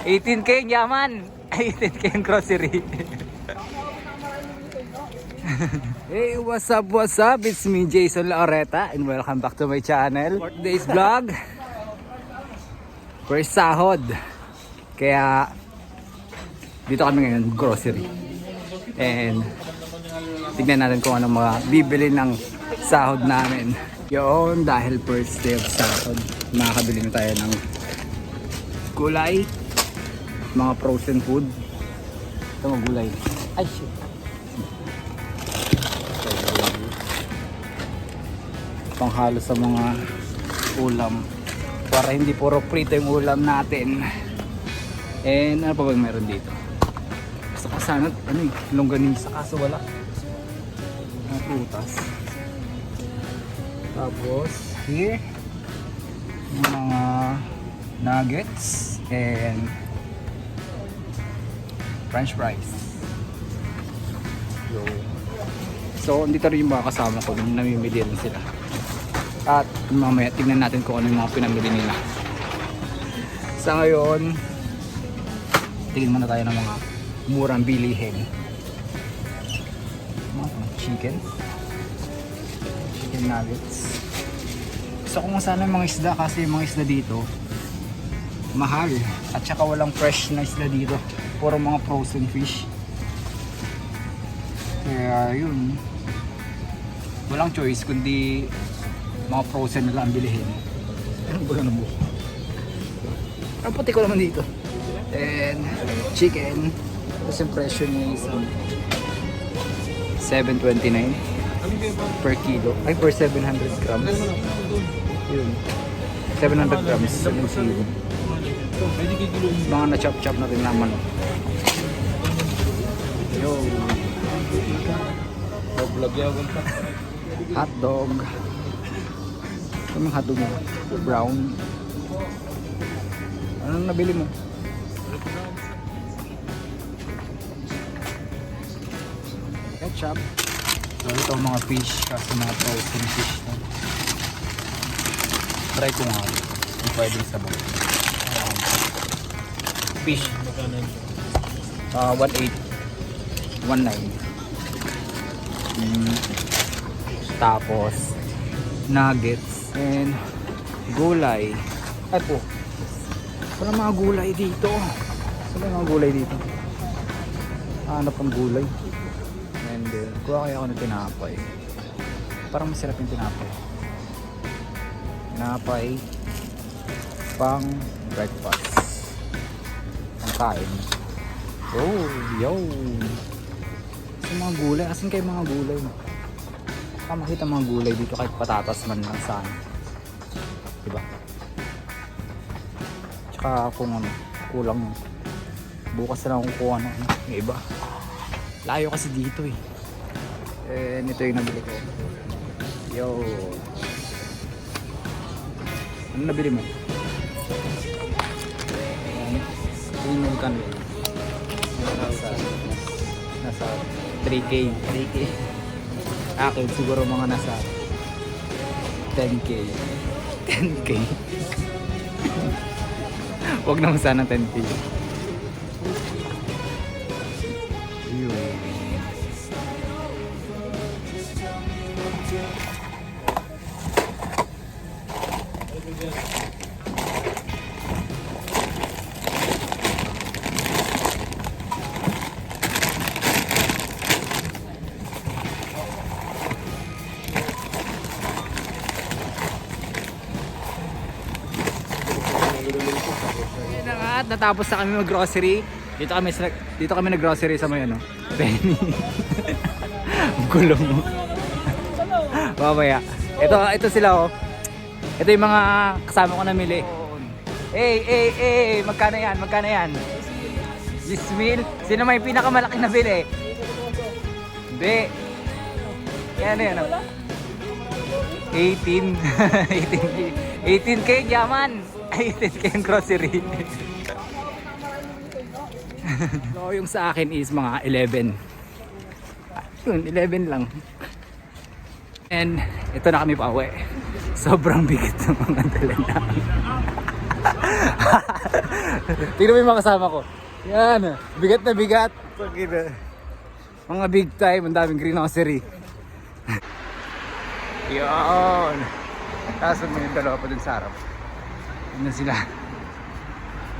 18K yaman. 18K yung grocery. Hey, what's up, what's up? It's me, Jason Laoreta, and welcome back to my channel. For today's vlog, first sahod. Kaya dito kami ngayon, grocery. And tignan natin kung anong mga bibili ng sahod namin. Yun, dahil first day of sahod, makakabili na tayo ng gulay, mga frozen food. Ito mga gulay. Ay, shit. Panghalo sa mga ulam para hindi puro prito yung ulam natin. And ano pa bang meron dito? Gusto ko sana longganisa kaso wala. Mga prutas. Tapos here mga nuggets and french fries. So dito rin yung mga kasama ko nung namimili rin sila. At mamaya tingnan natin kung ano yung mga pinamili nila. Sa ngayon, tingin muna tayo ng mga murang bilihin. Chicken nuggets. Gusto ko nga sana yung mga isda kasi yung mga isda dito mahal. At saka walang fresh na isda dito. Puro mga frozen fish. Kaya yun, walang choice kundi mga frozen na lang bilihin. Anong bulan na buko? Ang puti ko naman dito. And chicken. Tapos yung presyo niya is 7.29 per kilo. Ay, per 700 grams. Yun. 700 grams. 7.0. Mga na-chop-chop na rin naman. Yo. Hot dog. Anong hot dog mo? Brown. Anong nabili mo? Ketchup. So ito mga fish kasi mga frozen fish na. Try ko nga kung pwedeng sabaw. Fish 1.8 1.9. Tapos nuggets and gulay. Ay po, wala mga gulay dito. Wala mga gulay dito. Hanap ang gulay. And then kuha kaya ako ng tinapay. Parang masarap yung tinapay. Tinapay pang breakfast, pang kain. Oh, yo. Sa mga gulay, asan kayo mga gulay? Baka makita mga gulay dito kahit patatas man lang sana. Diba? Tsaka kung ano, kulang bukas na lang kukuha ng iba. Layo kasi dito eh. Ito yung nabili ko. Yo. Ano nabili mo? Yung magkano yun? Nasa 3K. Akin siguro mga nasa 10K. 10K. Huwag naman sana 10K. At natapos na kami mag-grocery. Dito kami nag-grocery sa may ano, Penny. Gulo mo. Babaya. Ito sila oh. Ito yung mga kasama ko namili. Magkano yan? Magkano yan? 10,000? Sino may pinakamalaking nabili? Hindi. Yan yan oh. 18. 18K yaman. 18K yung grocery. So yung sa akin is mga 11. Yun, 11 lang. And ito na kami pa uwi. Sobrang bigat ng mga dala namin. Tingnan mo yung mga kasama ko. Yan, bigat na bigat. Mga big time, ang daming greenhocery. Yun. Tapos may dalawa pa dun sa harap. Yun na sila.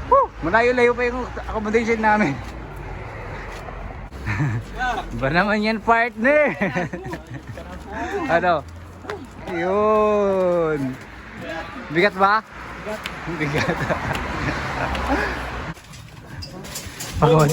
Woo! Malayo-layo pa yung accommodation namin. Ba naman yan, partner? Ano? Yun. Bigat ba? Bigat. Pagod.